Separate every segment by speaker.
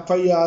Speaker 1: FIR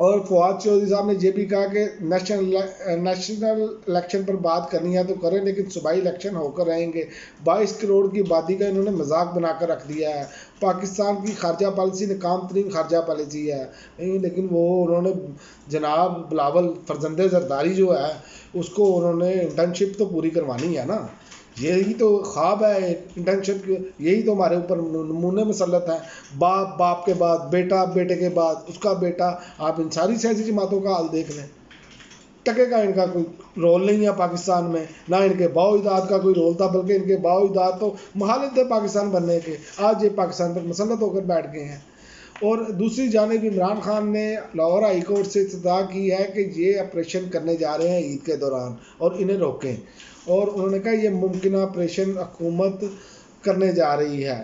Speaker 1: اور فواد چودھری صاحب نے یہ بھی کہا کہ نیشنل الیکشن پر بات کرنی ہے تو کریں لیکن صوبائی الیکشن ہو کر رہیں گے۔ 22 کروڑ کی آبادی کا انہوں نے مذاق بنا کر رکھ دیا ہے۔ پاکستان کی خارجہ پالیسی ناکام ترین خارجہ پالیسی ہے، لیکن وہ انہوں نے جناب بلاول فرزند زرداری جو ہے اس کو انہوں نے انٹرنشپ تو پوری کروانی ہے نا، یہی تو خواب ہے انٹرنشپ، یہی تو ہمارے اوپر نمونے مسلط ہیں۔ باپ باپ کے بعد بیٹا، بیٹے کے بعد اس کا بیٹا، آپ ان ساری سیاسی جماعتوں کا حال دیکھ لیں، ٹکے کا ان کا کوئی رول نہیں ہے پاکستان میں، نہ ان کے باؤ اجداد کا کوئی رول تھا، بلکہ ان کے باؤ اجداد تو مخالف تھے پاکستان بننے کے، آج یہ پاکستان پر مسلط ہو کر بیٹھ گئے ہیں۔ اور دوسری جانب عمران خان نے لاہور ہائی کورٹ سے استدعا کی ہے کہ یہ آپریشن کرنے جا رہے ہیں عید کے دوران اور انہیں روکیں، اور انہوں نے کہا یہ ممکنہ آپریشن حکومت کرنے جا رہی ہے،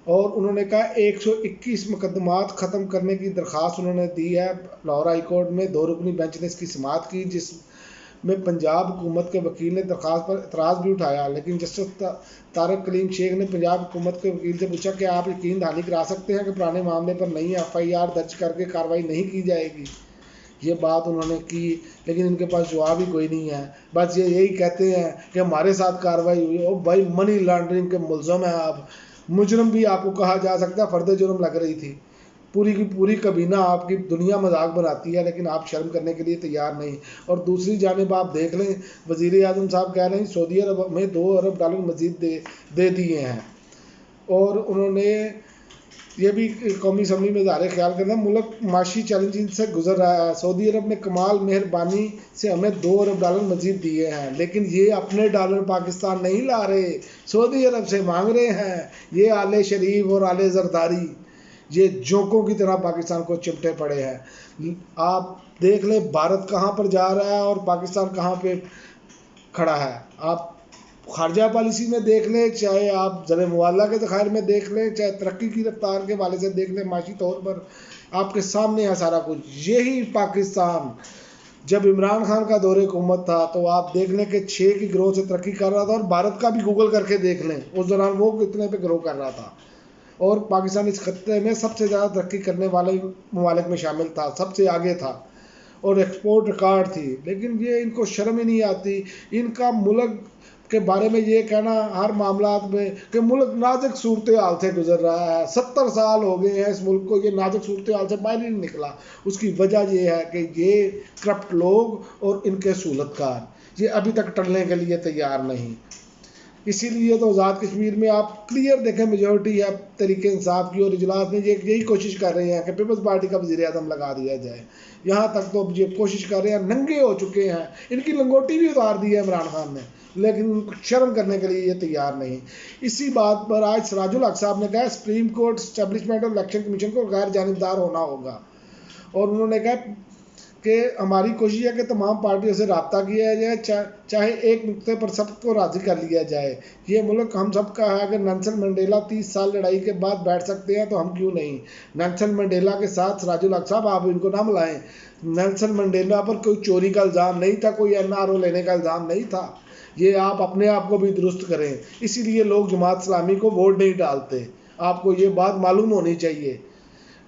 Speaker 1: اور انہوں نے کہا 121 مقدمات ختم کرنے کی درخواست انہوں نے دی ہے لاہور ہائی کورٹ میں۔ 2 رکنی بینچ نے اس کی سماعت کی، جس میں پنجاب حکومت کے وکیل نے درخواست پر اعتراض بھی اٹھایا، لیکن جسٹس طارق کلیم شیخ نے پنجاب حکومت کے وکیل سے پوچھا کہ آپ یقین دہانی کرا سکتے ہیں کہ پرانے معاملے پر نئی FIR درج کر کے کارروائی نہیں کی جائے گی۔ یہ بات انہوں نے کی، لیکن ان کے پاس جواب ہی کوئی نہیں ہے، بس یہ یہی کہتے ہیں کہ ہمارے ساتھ کارروائی ہوئی۔ او بھائی، منی لانڈرنگ کے ملزم ہیں آپ، مجرم بھی آپ کو کہا جا سکتا ہے، فرد جرم لگ رہی تھی، پوری کی پوری کابینہ آپ کی دنیا مذاق بناتی ہے، لیکن آپ شرم کرنے کے لیے تیار نہیں۔ اور دوسری جانب آپ دیکھ لیں، وزیر اعظم صاحب کہہ رہے ہیں سعودی عرب میں $2 ارب مزید دے دیے ہیں، اور انہوں نے یہ بھی قومی اسمبلی میں اظہار خیال کرنا، ملک معاشی چیلنجز سے گزر رہا ہے، سعودی عرب نے کمال مہربانی سے ہمیں $2 ارب مزید دیے ہیں، لیکن یہ اپنے ڈالر پاکستان نہیں لا رہے، سعودی عرب سے مانگ رہے ہیں۔ یہ آل شریف اور آل زرداری یہ جوکوں کی طرح پاکستان کو چمٹے پڑے ہیں۔ آپ دیکھ لیں بھارت کہاں پر جا رہا ہے اور پاکستان کہاں پہ کھڑا ہے۔ آپ خارجہ پالیسی میں دیکھ لیں، چاہے آپ زر معاملہ کے ذخائر میں دیکھ لیں، چاہے ترقی کی رفتار کے حوالے سے دیکھ لیں، معاشی طور پر آپ کے سامنے ہے سارا کچھ۔ یہی پاکستان جب عمران خان کا دور حکومت تھا تو آپ دیکھ لیں کہ 6 کی گروہ سے ترقی کر رہا تھا، اور بھارت کا بھی گوگل کر کے دیکھ لیں اس دوران وہ کتنے پہ گرو کر رہا تھا، اور پاکستان اس خطے میں سب سے زیادہ ترقی کرنے والے ممالک میں شامل تھا، سب سے آگے تھا، اور ایکسپورٹ ریکارڈ تھی۔ لیکن یہ ان کو شرم ہی نہیں آتی، ان کا ملک کے بارے میں یہ کہنا ہر معاملات میں کہ ملک نازک صورتحال سے گزر رہا ہے۔ 70 سال ہو گئے ہیں اس ملک کو، یہ نازک صورتحال سے باہر ہی نہیں نکلا۔ اس کی وجہ یہ ہے کہ یہ کرپٹ لوگ اور ان کے سہولت کار یہ ابھی تک ٹلنے کے لیے تیار نہیں۔ اسی لیے تو آزاد کشمیر میں آپ کلیئر دیکھیں میجورٹی ہے تحریک انصاف کی، اور اجلاس میں یہی کوشش کر رہے ہیں کہ پیپلز پارٹی کا وزیر اعظم لگا دیا جائے۔ یہاں تک تو اب یہ کوشش کر رہے ہیں، ننگے ہو چکے ہیں، ان کی لنگوٹی بھی اتار دی ہے عمران خان نے، لیکن ان کو شرم کرنے کے لیے یہ تیار نہیں۔ اسی بات پر آج سراج الحق صاحب نے کہا سپریم کورٹ اسٹیبلشمنٹ اور الیکشن کمیشن کو غیر جانبدار ہونا ہوگا، اور انہوں نے کہا کہ ہماری کوشش ہے کہ تمام پارٹیوں سے رابطہ کیا جائے، چاہے ایک نقطے پر سب کو راضی کر لیا جائے۔ یہ ملک ہم سب کا ہے، اگر نیلسن منڈیلا 30 سال لڑائی کے بعد بیٹھ سکتے ہیں تو ہم کیوں نہیں۔ نیلسن منڈیلا کے ساتھ سراج الحق صاحب آپ ان کو نہ ملائیں، نیلسن منڈیلا پر کوئی چوری کا الزام نہیں تھا، کوئی NRO لینے کا الزام نہیں تھا، یہ آپ اپنے آپ کو بھی درست کریں۔ اسی لیے لوگ جماعت اسلامی کو ووٹ نہیں ڈالتے، آپ کو یہ بات معلوم ہونی چاہیے۔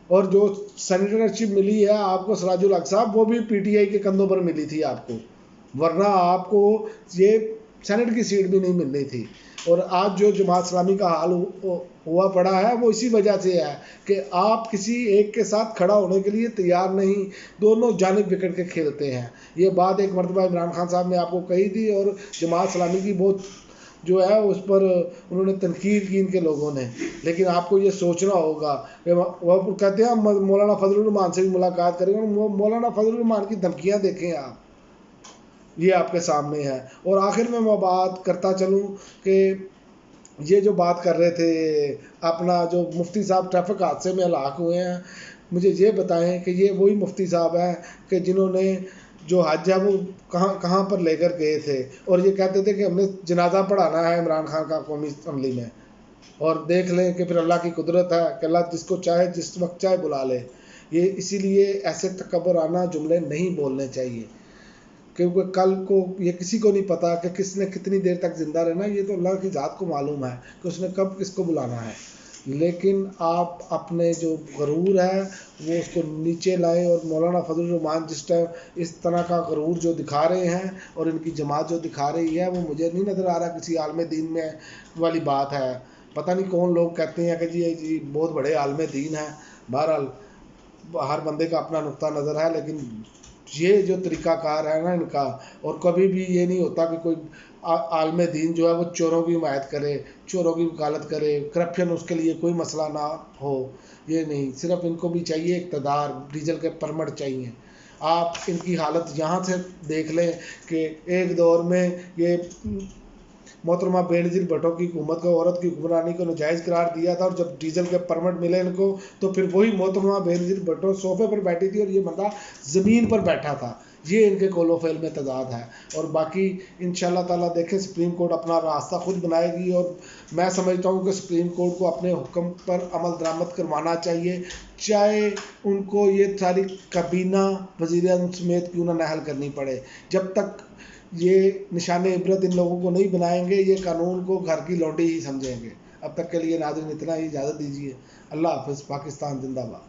Speaker 1: اور جو سینیٹرشپ ملی ہے آپ کو سراج الحق صاحب، وہ بھی PTI کے کندھوں پر ملی تھی آپ کو، ورنہ آپ کو یہ سینٹ کی سیٹ بھی نہیں ملنی تھی۔ اور آج جو جماعت اسلامی کا حال ہوا پڑا ہے وہ اسی وجہ سے ہے کہ آپ کسی ایک کے ساتھ کھڑا ہونے کے لیے تیار نہیں، دونوں جانب بکڑ کے کھیلتے ہیں۔ یہ بات ایک مرتبہ عمران خان صاحب نے آپ کو کہی تھی، اور جماعت اسلامی کی بہت جو ہے اس پر انہوں نے تنقید کی ان کے لوگوں نے، لیکن آپ کو یہ سوچنا ہوگا کہ وہ کہتے ہیں مولانا فضل الرحمان سے بھی ملاقات کریں گے، مولانا فضل الرحمان کی دھمکیاں دیکھیں آپ، یہ آپ کے سامنے ہے۔ اور آخر میں بات کرتا چلوں کہ یہ جو بات کر رہے تھے اپنا جو مفتی صاحب ٹریفک حادثے میں ہلاک ہوئے ہیں، مجھے یہ بتائیں کہ یہ وہی مفتی صاحب ہیں کہ جنہوں نے جو حج ہے وہ کہاں پر لے کر گئے تھے، اور یہ کہتے تھے کہ ہم نے جنازہ پڑھانا ہے عمران خان کا قومی اسمبلی میں، اور دیکھ لیں کہ پھر اللہ کی قدرت ہے کہ اللہ جس کو چاہے جس وقت چاہے بلا لے۔ یہ اسی لیے ایسے تکبرانہ جملے نہیں بولنے چاہیے، کیونکہ کل کو یہ کسی کو نہیں پتا کہ کس نے کتنی دیر تک زندہ رہنا، یہ تو اللہ کی ذات کو معلوم ہے کہ اس نے کب کس کو بلانا ہے۔ لیکن آپ اپنے جو غرور ہے وہ اس کو نیچے لائیں، اور مولانا فضل الرحمان جس ٹائم اس طرح کا غرور جو دکھا رہے ہیں اور ان کی جماعت جو دکھا رہی ہے، وہ مجھے نہیں نظر آ رہا کسی عالم دین میں والی بات ہے۔ پتہ نہیں کون لوگ کہتے ہیں کہ جی بہت بڑے عالم دین ہیں۔ بہرحال ہر بندے کا اپنا نقطہ نظر ہے، لیکن یہ جو طریقہ کار ہے نا ان کا، اور کبھی بھی یہ نہیں ہوتا کہ کوئی عالم دین جو ہے وہ چوروں کی حمایت کرے، چوروں کی وکالت کرے، کرپشن اس کے لیے کوئی مسئلہ نہ ہو۔ یہ نہیں، صرف ان کو بھی چاہیے اقتدار، ڈیزل کے پرمٹ چاہیے۔ آپ ان کی حالت یہاں سے دیکھ لیں کہ ایک دور میں یہ محترمہ بے نظیر بھٹو کی حکومت کو، عورت کی حکمرانی کو ناجائز قرار دیا تھا، اور جب ڈیزل کے پرمٹ ملے ان کو تو پھر وہی محترمہ بے نظیر بھٹو صوفے پر بیٹھی تھی اور یہ بندہ زمین پر بیٹھا تھا۔ یہ ان کے قول و فعل میں تضاد ہے۔ اور باقی انشاءاللہ تعالیٰ دیکھیں سپریم کورٹ اپنا راستہ خود بنائے گی، اور میں سمجھتا ہوں کہ سپریم کورٹ کو اپنے حکم پر عمل درآمد کروانا چاہیے، چاہے ان کو یہ ساری کابینہ وزیر اعظم سمیت کیوں نہ نہل کرنی پڑے۔ جب تک یہ نشان عبرت ان لوگوں کو نہیں بنائیں گے، یہ قانون کو گھر کی لونڈی ہی سمجھیں گے۔ اب تک کے لیے ناظرین اتنا ہی، اجازت دیجیے۔ اللہ حافظ۔ پاکستان زندہ باد۔